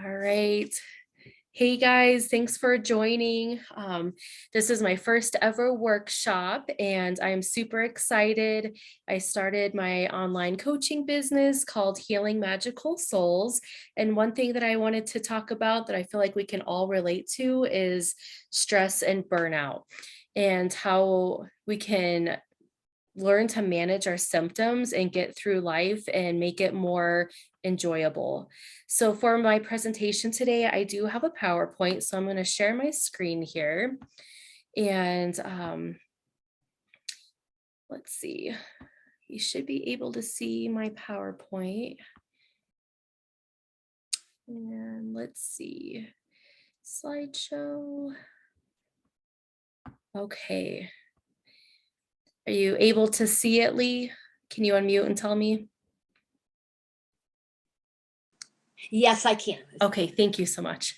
All right. Hey guys, thanks for joining. This is my first ever workshop and I'm super excited. I started my online coaching business called Healing Magical Souls. And one thing that I wanted to talk about that I feel like we can all relate to is stress and burnout and how we can learn to manage our symptoms and get through life and make it more enjoyable. So for my presentation today, I do have a PowerPoint, so I'm going to share my screen here. And let's see, you should be able to see my PowerPoint. And let's see, slideshow. Okay. Are you able to see it, Lee? Can you unmute and tell me? Yes, I can. Okay, thank you so much.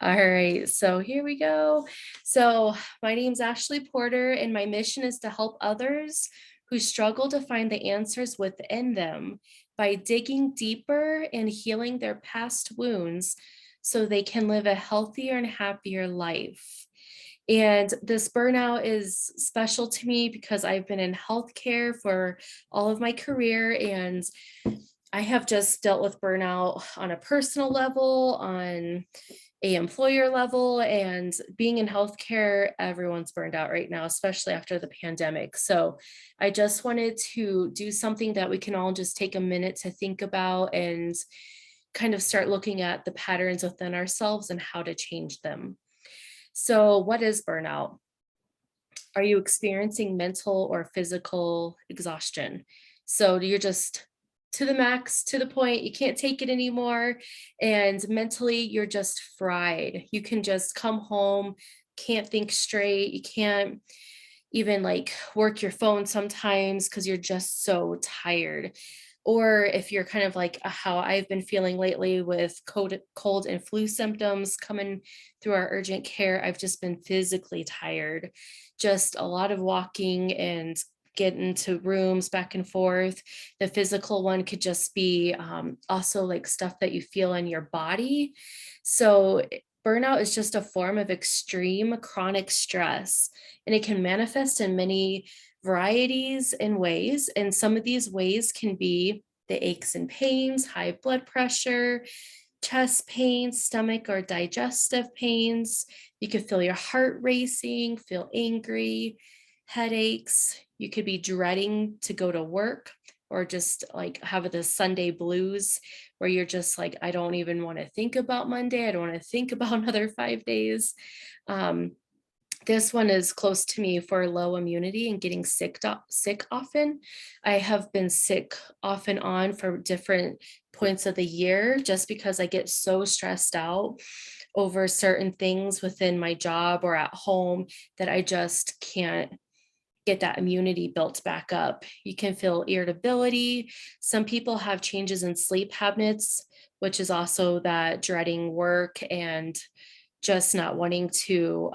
All right, so here we go. So my name's Ashley Porter, and my mission is to help others who struggle to find the answers within them by digging deeper and healing their past wounds so they can live a healthier and happier life. And this burnout is special to me because I've been in healthcare for all of my career, and I have just dealt with burnout on a personal level, on a employer level, and being in healthcare, everyone's burned out right now, especially after the pandemic. So I just wanted to do something that we can all just take a minute to think about and kind of start looking at the patterns within ourselves and how to change them. So what is burnout? Are you experiencing mental or physical exhaustion? So you're just to the max, to the point, you can't take it anymore. And mentally, you're just fried. You can just come home, can't think straight. You can't even like work your phone sometimes because you're just so tired. Or if you're kind of like how I've been feeling lately with cold and flu symptoms coming through our urgent care, I've just been physically tired. Just a lot of walking and getting to rooms back and forth. The physical one could just be also like stuff that you feel in your body. So burnout is just a form of extreme chronic stress, and it can manifest in many varieties and ways. And some of these ways can be the aches and pains, high blood pressure, chest pains, stomach or digestive pains. You could feel your heart racing, feel angry, headaches. You could be dreading to go to work or just like have the Sunday blues where you're just like, I don't even want to think about Monday. I don't want to think about another 5 days. Um, this one is close to me for low immunity and getting sick often. I have been sick off and on for different points of the year just because I get so stressed out over certain things within my job or at home that I just can't get that immunity built back up. You can feel irritability. Some people have changes in sleep habits, which is also that dreading work and just not wanting to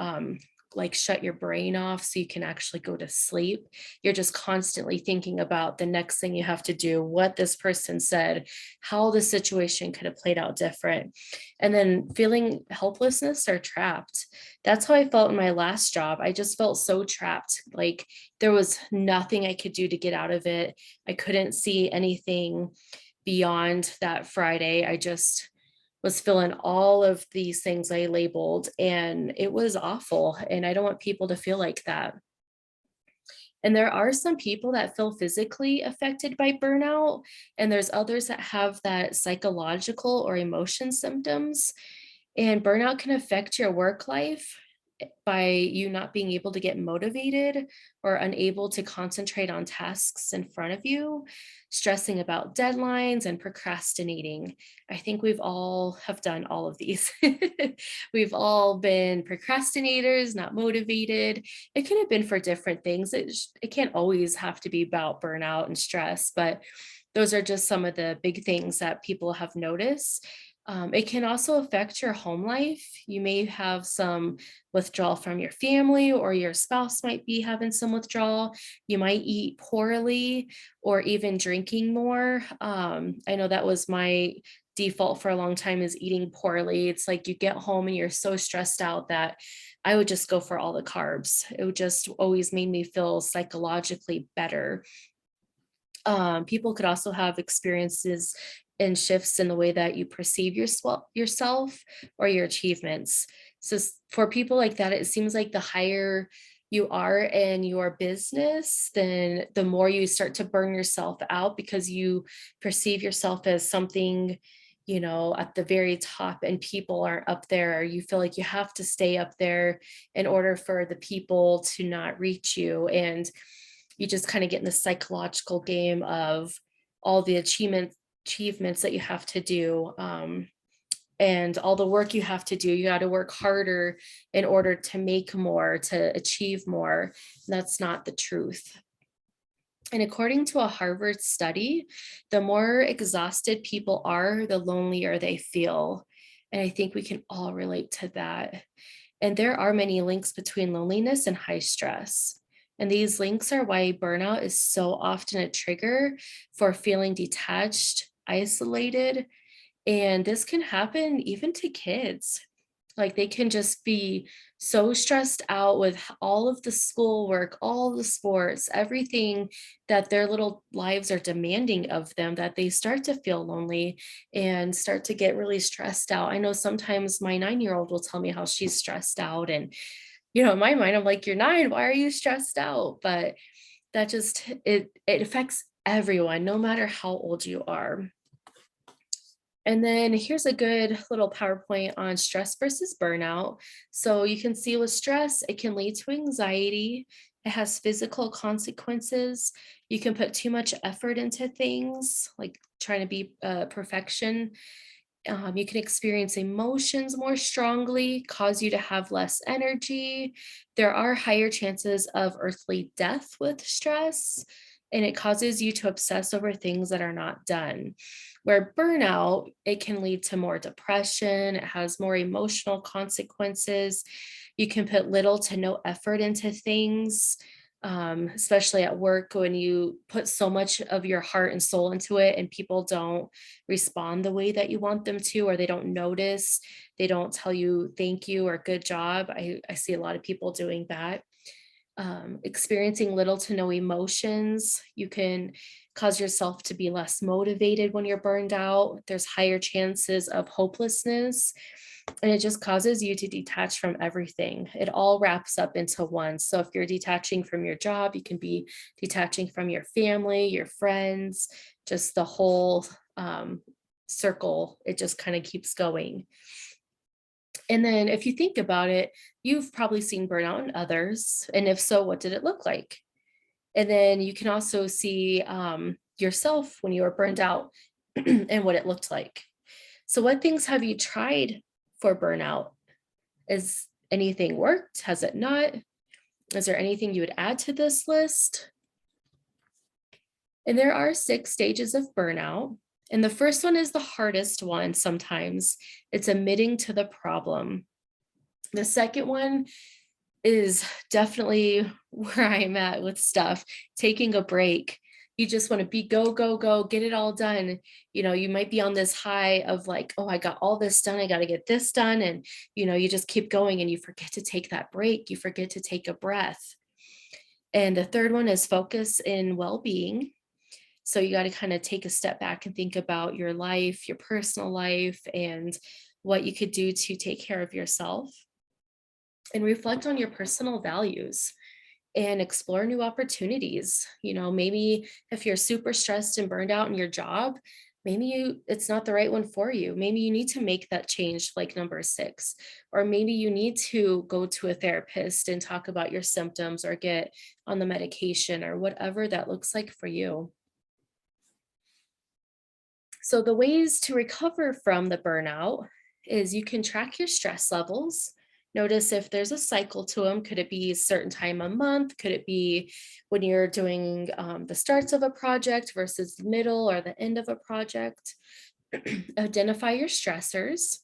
like shut your brain off so you can actually go to sleep. You're just constantly thinking about the next thing you have to do, what this person said, how the situation could have played out different. And then feeling helplessness or trapped. That's how I felt in my last job. I just felt so trapped. Like there was nothing I could do to get out of it. I couldn't see anything beyond that Friday. I just was feeling all of these things I labeled, and it was awful. And I don't want people to feel like that. And there are some people that feel physically affected by burnout, and there's others that have that psychological or emotion symptoms. And burnout can affect your work life by you not being able to get motivated or unable to concentrate on tasks in front of you, stressing about deadlines and procrastinating. I think we've all have done all of these. We've all been procrastinators, not motivated. It could have been for different things. It can't always have to be about burnout and stress, but those are just some of the big things that people have noticed. It can also affect your home life. You may have some withdrawal from your family, or your spouse might be having some withdrawal. You might eat poorly or even drinking more. I know that was my default for a long time is eating poorly. It's like you get home and you're so stressed out that I would just go for all the carbs. It would just always made me feel psychologically better. People could also have experiences and shifts in the way that you perceive yourself or your achievements. So for people like that, it seems like the higher you are in your business, then the more you start to burn yourself out because you perceive yourself as something, at the very top and people aren't up there. You feel like you have to stay up there in order for the people to not reach you. And you just kind of get in the psychological game of all the achievements that you have to do, and all the work you have to do. You got to work harder in order to make more, to achieve more. And that's not the truth. And according to a Harvard study, the more exhausted people are, the lonelier they feel. And I think we can all relate to that. And there are many links between loneliness and high stress. And these links are why burnout is so often a trigger for feeling detached, isolated, and this can happen even to kids. Like they can just be so stressed out with all of the schoolwork, all the sports, everything that their little lives are demanding of them, that they start to feel lonely and start to get really stressed out. I know sometimes my 9-year-old will tell me how she's stressed out. And, in my mind, I'm like, you're 9, why are you stressed out? But that just, it affects everyone, no matter how old you are. And then here's a good little PowerPoint on stress versus burnout. So you can see with stress, it can lead to anxiety. It has physical consequences. You can put too much effort into things, like trying to be perfection. You can experience emotions more strongly, cause you to have less energy. There are higher chances of earthly death with stress, and it causes you to obsess over things that are not done. Where burnout, it can lead to more depression, it has more emotional consequences. You can put little to no effort into things, especially at work when you put so much of your heart and soul into it and people don't respond the way that you want them to, or they don't notice, they don't tell you thank you or good job. I see a lot of people doing that. Experiencing little to no emotions, you can cause yourself to be less motivated when you're burned out. There's higher chances of hopelessness, and it just causes you to detach from everything. It all wraps up into one. So if you're detaching from your job, you can be detaching from your family, your friends, just the whole circle. It just kind of keeps going. And then if you think about it, you've probably seen burnout in others. And if so, what did it look like? And then you can also see yourself when you were burned out and what it looked like. So what things have you tried for burnout? Is anything worked? Has it not? Is there anything you would add to this list? And there are 6 stages of burnout. And the first one is the hardest one sometimes. It's admitting to the problem. The second one is definitely where I'm at with stuff, taking a break. You just want to be go, go, go, get it all done. You might be on this high of like, oh, I got all this done. I got to get this done. And, you just keep going and you forget to take that break. You forget to take a breath. And the third one is focus in well-being. So you got to kind of take a step back and think about your life, your personal life, and what you could do to take care of yourself, and reflect on your personal values and explore new opportunities. Maybe if you're super stressed and burned out in your job, maybe it's not the right one for you. Maybe you need to make that change, like number 6, or maybe you need to go to a therapist and talk about your symptoms or get on the medication or whatever that looks like for you. So the ways to recover from the burnout is you can track your stress levels. Notice if there's a cycle to them. Could it be a certain time a month? Could it be when you're doing the starts of a project versus the middle or the end of a project? Identify your stressors.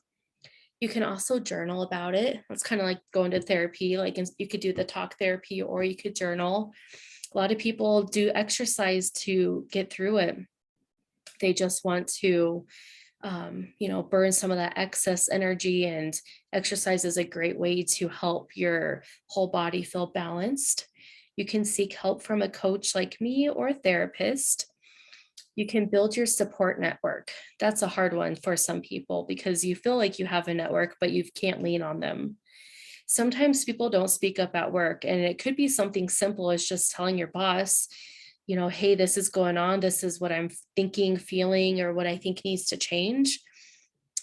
You can also journal about it. It's kind of like going to therapy. Like you could do the talk therapy or you could journal. A lot of people do exercise to get through it. They just want to burn some of that excess energy. And exercise is a great way to help your whole body feel balanced. You can seek help from a coach like me or a therapist. You can build your support network. That's a hard one for some people because you feel like you have a network, but you can't lean on them. Sometimes people don't speak up at work, and it could be something simple as just telling your boss, hey, this is going on. This is what I'm thinking, feeling, or what I think needs to change.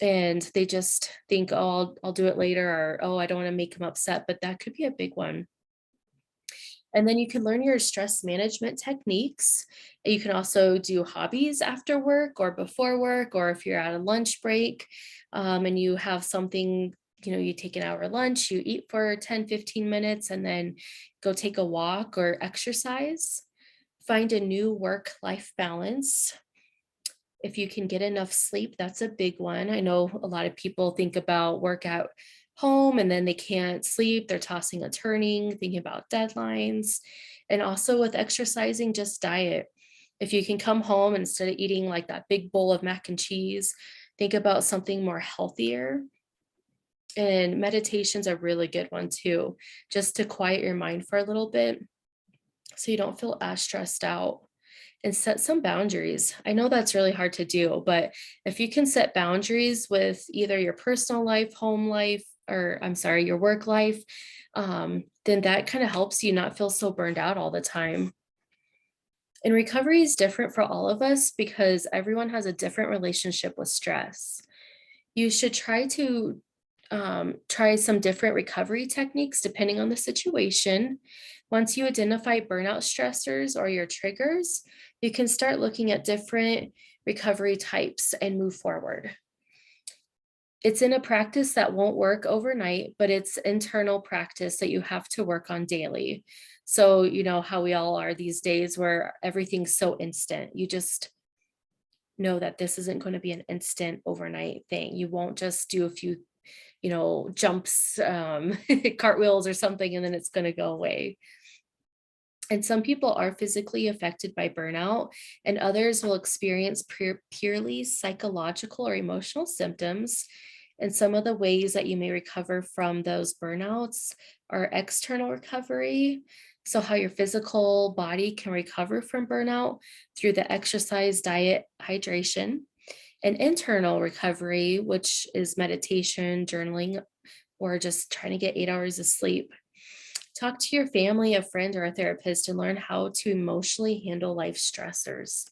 And they just think, oh, I'll do it later, or oh, I don't want to make them upset. But that could be a big one. And then you can learn your stress management techniques. You can also do hobbies after work or before work, or if you're at a lunch break and you have something, you take an hour lunch, you eat for 10, 15 minutes, and then go take a walk or exercise. Find a new work-life balance. If you can get enough sleep, that's a big one. I know a lot of people think about work at home and then they can't sleep. They're tossing and turning, thinking about deadlines. And also with exercising, just diet. If you can come home and instead of eating like that big bowl of mac and cheese, think about something more healthier. And meditation's a really good one too, just to quiet your mind for a little bit so you don't feel as stressed out. And set some boundaries. I know that's really hard to do, but if you can set boundaries with either your personal life, home life, or I'm sorry, your work life, then that kind of helps you not feel so burned out all the time. And recovery is different for all of us because everyone has a different relationship with stress. You should try some different recovery techniques depending on the situation. Once you identify burnout stressors or your triggers, you can start looking at different recovery types and move forward. It's in a practice that won't work overnight, but it's internal practice that you have to work on daily. So, you know how we all are these days where everything's so instant. You just know that this isn't going to be an instant overnight thing. You won't just do a few jumps, cartwheels or something, and then it's going to go away. And some people are physically affected by burnout, and others will experience purely psychological or emotional symptoms. And some of the ways that you may recover from those burnouts are external recovery. So, how your physical body can recover from burnout through the exercise, diet, hydration, and internal recovery, which is meditation, journaling, or just trying to get 8 hours of sleep. Talk to your family, a friend, or a therapist and learn how to emotionally handle life stressors.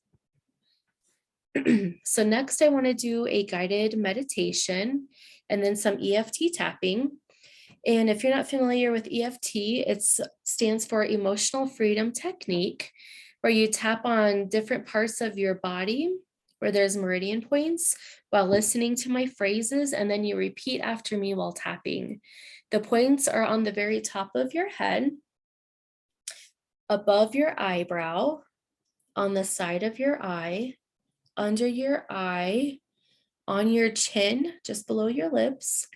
So, next, I want to do a guided meditation and then some EFT tapping. And if you're not familiar with EFT, it stands for Emotional Freedom Technique, where you tap on different parts of your body where there's meridian points while listening to my phrases, and then you repeat after me while tapping. The points are on the very top of your head, above your eyebrow, on the side of your eye, under your eye, on your chin, just below your lips,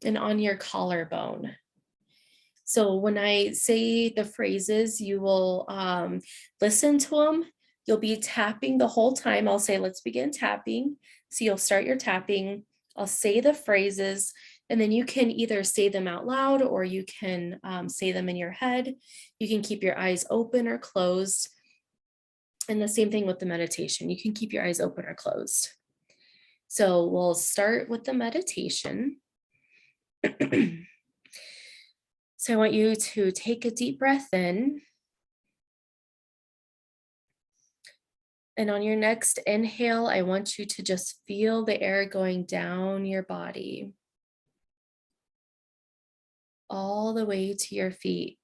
and on your collarbone. So when I say the phrases, you will listen to them. You'll be tapping the whole time. I'll say, let's begin tapping. So you'll start your tapping. I'll say the phrases, and then you can either say them out loud or you can say them in your head. You can keep your eyes open or closed. And the same thing with the meditation. You can keep your eyes open or closed. So we'll start with the meditation. So I want you to take a deep breath in. And on your next inhale, I want you to just feel the air going down your body, all the way to your feet.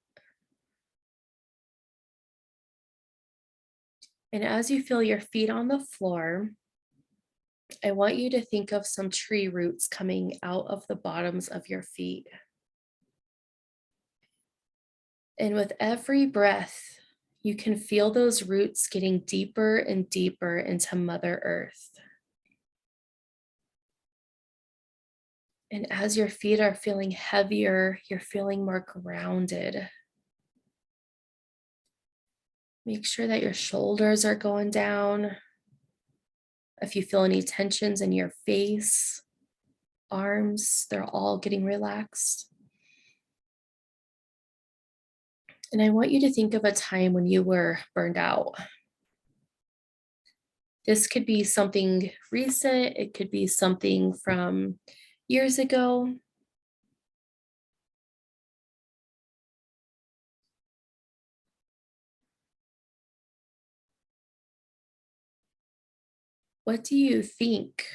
And as you feel your feet on the floor, I want you to think of some tree roots coming out of the bottoms of your feet. And with every breath, you can feel those roots getting deeper and deeper into Mother Earth. And as your feet are feeling heavier, you're feeling more grounded. Make sure that your shoulders are going down. If you feel any tensions in your face, arms, they're all getting relaxed. And I want you to think of a time when you were burned out. This could be something recent, it could be something from years ago. What do you think?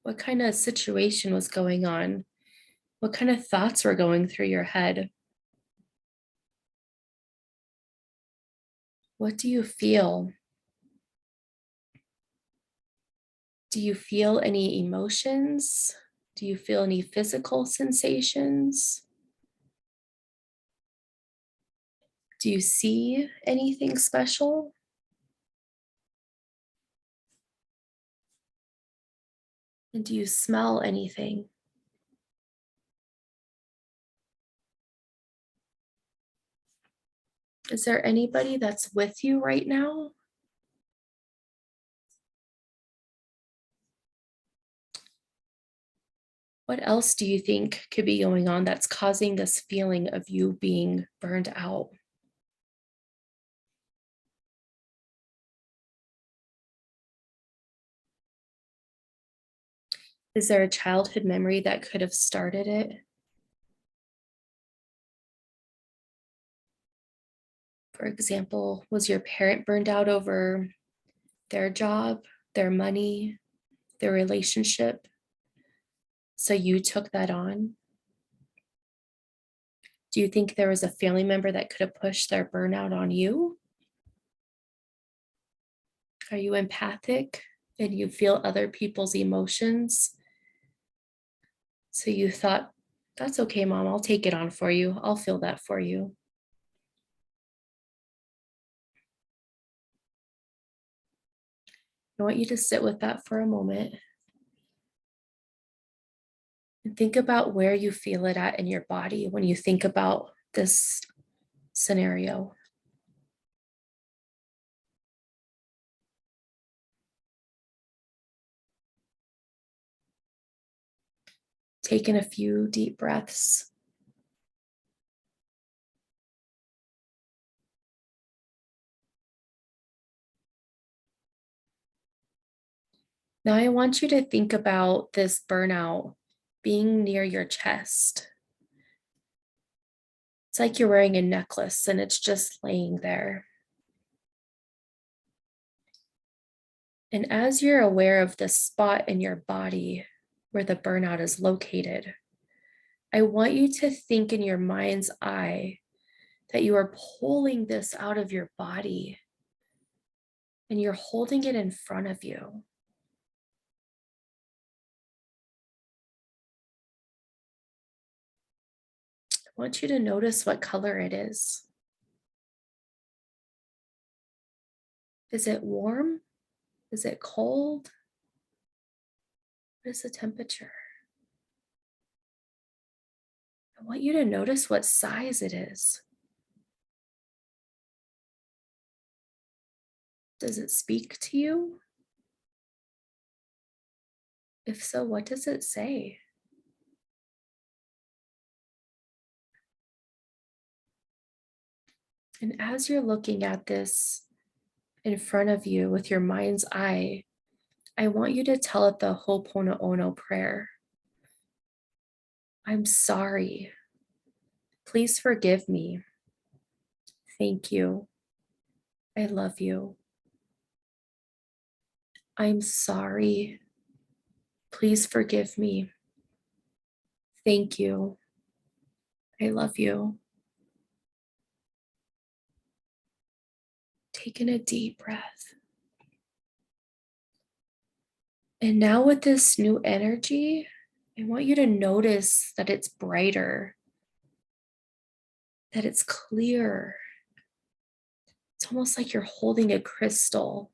What kind of situation was going on? What kind of thoughts were going through your head? What do you feel? Do you feel any emotions? Do you feel any physical sensations? Do you see anything special? And do you smell anything? Is there anybody that's with you right now? What else do you think could be going on that's causing this feeling of you being burned out? Is there a childhood memory that could have started it? For example, was your parent burned out over their job, their money, their relationship? So you took that on? Do you think there was a family member that could have pushed their burnout on you? Are you empathic and you feel other people's emotions? So you thought, that's okay, mom, I'll take it on for you. I'll feel that for you. I want you to sit with that for a moment and think about where you feel it at in your body when you think about this scenario. Take in a few deep breaths. Now I want you to think about this burnout being near your chest. It's like you're wearing a necklace and it's just laying there. And as you're aware of the spot in your body where the burnout is located, I want you to think in your mind's eye that you are pulling this out of your body and you're holding it in front of you. I want you to notice what color it is. Is it warm? Is it cold? What is the temperature? I want you to notice what size it is. Does it speak to you? If so, what does it say? And as you're looking at this in front of you with your mind's eye, I want you to tell it the Ho'oponopono prayer. I'm sorry. Please forgive me. Thank you. I love you. I'm sorry. Please forgive me. Thank you. I love you. Take in a deep breath. And now, with this new energy, I want you to notice that it's brighter, that it's clear. It's almost like you're holding a crystal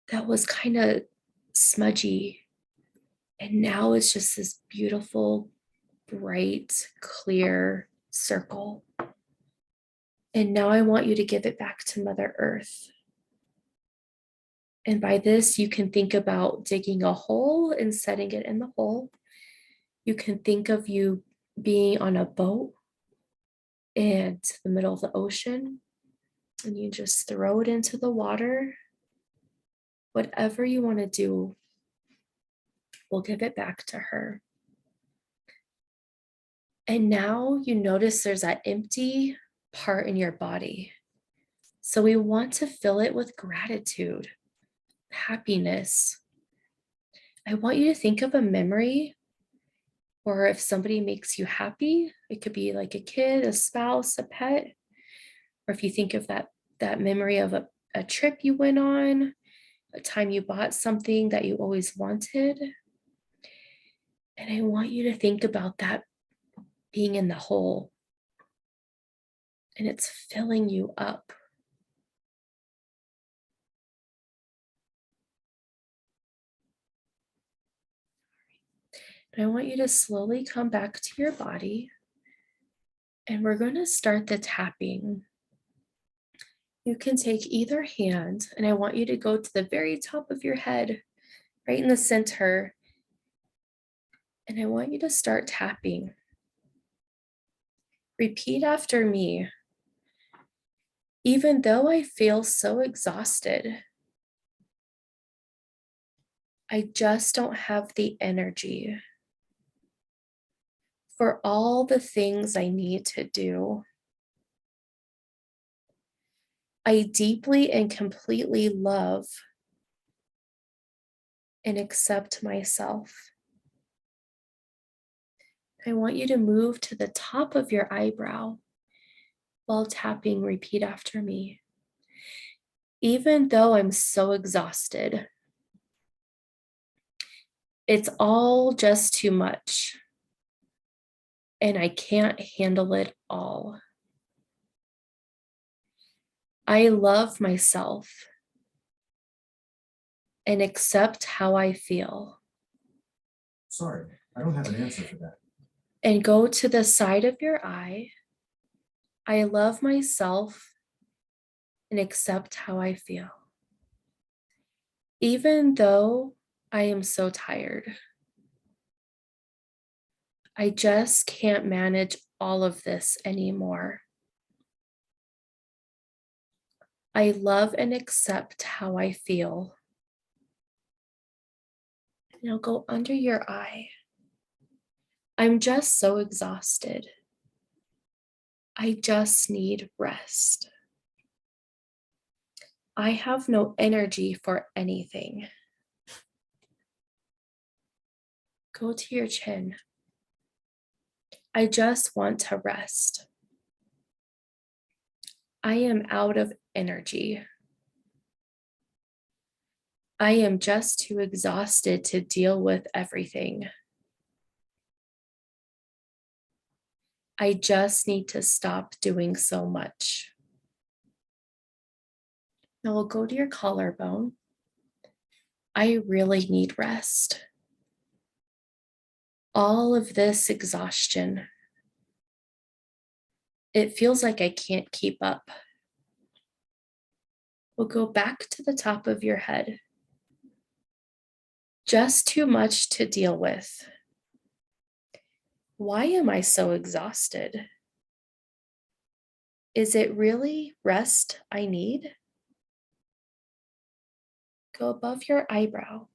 that was kind of smudgy. And now it's just this beautiful, bright, clear circle. And now I want you to give it back to Mother Earth. And by this, you can think about digging a hole and setting it in the hole. You can think of you being on a boat in the middle of the ocean, and you just throw it into the water. Whatever you want to do, we'll give it back to her. And now you notice there's that empty part in your body. So we want to fill it with gratitude, happiness. I want you to think of a memory, or if somebody makes you happy, it could be like a kid, a spouse, a pet, or if you think of that memory of a trip you went on, a time you bought something that you always wanted. And I want you to think about that being in the hole, and it's filling you up. And I want you to slowly come back to your body, and we're going to start the tapping. You can take either hand, and I want you to go to the very top of your head, right in the center. And I want you to start tapping. Repeat after me. Even though I feel so exhausted, I just don't have the energy for all the things I need to do. I deeply and completely love and accept myself. I want you to move to the top of your eyebrow while tapping. Repeat after me. Even though I'm so exhausted, it's all just too much, and I can't handle it all. I love myself and accept how I feel. Sorry, I don't have an answer for that. And go to the side of your eye. I love myself and accept how I feel. Even though I am so tired, I just can't manage all of this anymore. I love and accept how I feel. Now go under your eye. I'm just so exhausted. I just need rest. I have no energy for anything. Go to your chin. I just want to rest. I am out of energy. I am just too exhausted to deal with everything. I just need to stop doing so much. Now we'll go to your collarbone. I really need rest. All of this exhaustion, it feels like I can't keep up. We'll go back to the top of your head. Just too much to deal with. Why am I so exhausted? Is it really rest I need? Go above your eyebrow.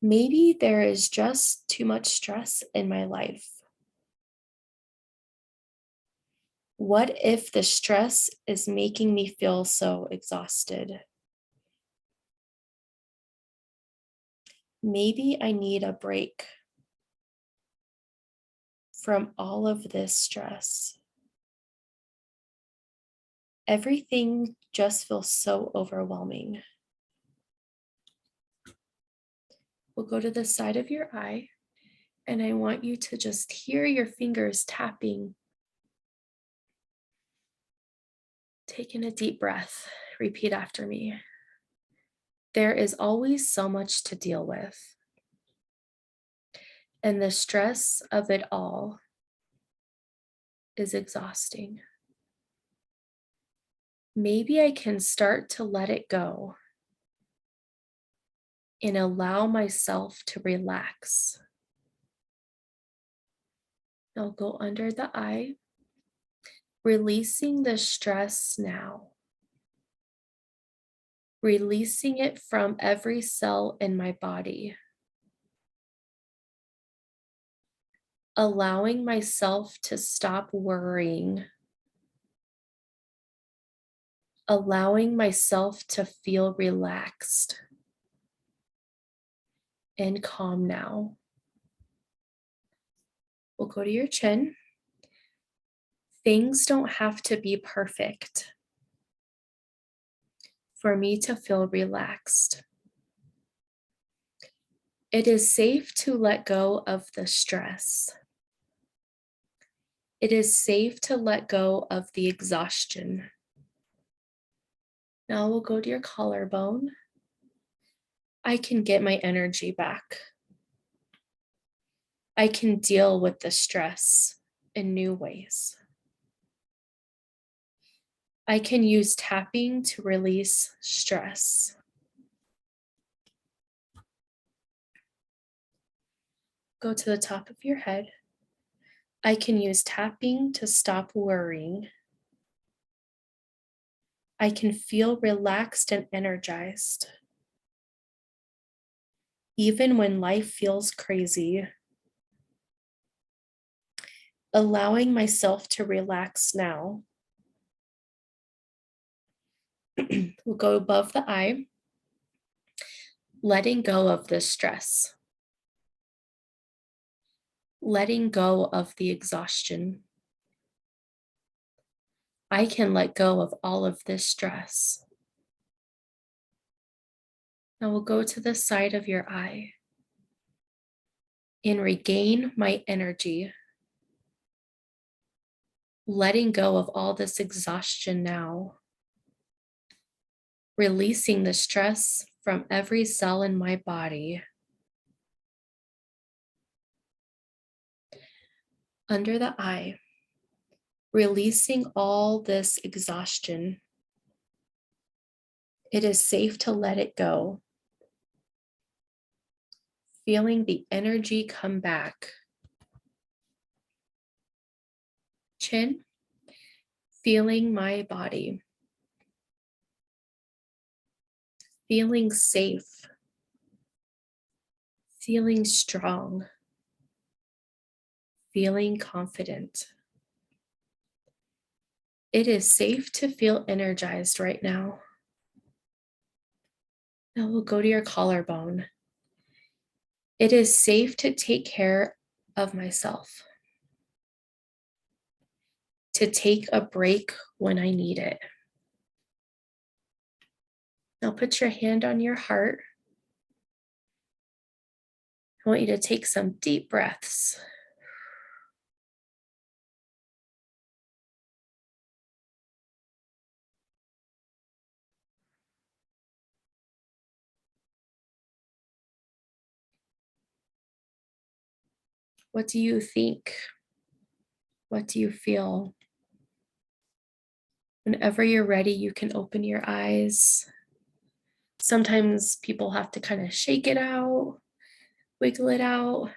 Maybe there is just too much stress in my life. What if the stress is making me feel so exhausted? Maybe I need a break from all of this stress. Everything just feels so overwhelming. We'll go to the side of your eye, and I want you to just hear your fingers tapping. Take in a deep breath. Repeat after me. There is always so much to deal with, and the stress of it all is exhausting. Maybe I can start to let it go and allow myself to relax. Now go under the eye, releasing the stress now, releasing it from every cell in my body, allowing myself to stop worrying, allowing myself to feel relaxed and calm now. We'll go to your chin. Things don't have to be perfect for me to feel relaxed. It is safe to let go of the stress. It is safe to let go of the exhaustion. Now we'll go to your collarbone. I can get my energy back. I can deal with the stress in new ways. I can use tapping to release stress. Go to the top of your head. I can use tapping to stop worrying. I can feel relaxed and energized. Even when life feels crazy, allowing myself to relax now. We'll go above the eye, letting go of the stress, letting go of the exhaustion. I can let go of all of this stress. Now we'll go to the side of your eye and regain my energy, letting go of all this exhaustion now, releasing the stress from every cell in my body. Under the eye, releasing all this exhaustion. It is safe to let it go. Feeling the energy come back. Chin, feeling my body. Feeling safe. Feeling strong. Feeling confident. It is safe to feel energized right now. Now we'll go to your collarbone. It is safe to take care of myself, to take a break when I need it. Now put your hand on your heart. I want you to take some deep breaths. What do you think? What do you feel? Whenever you're ready, you can open your eyes. Sometimes people have to kind of shake it out, wiggle it out.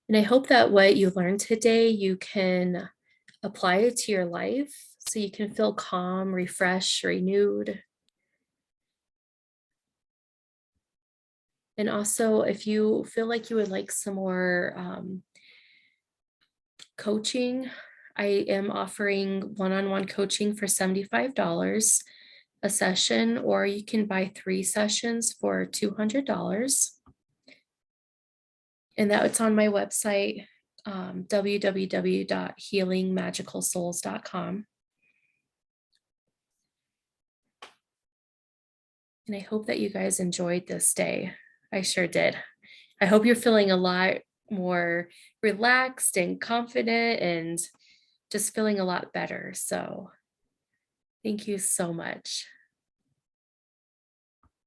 And I hope that what you learned today, you can apply it to your life so you can feel calm, refreshed, renewed. And also, if you feel like you would like some more coaching, I am offering one-on-one coaching for $75 a session, or you can buy 3 sessions for $200. And that's on my website, www.healingmagicalsouls.com. And I hope that you guys enjoyed this day. I sure did. I hope you're feeling a lot more relaxed and confident and just feeling a lot better. So thank you so much.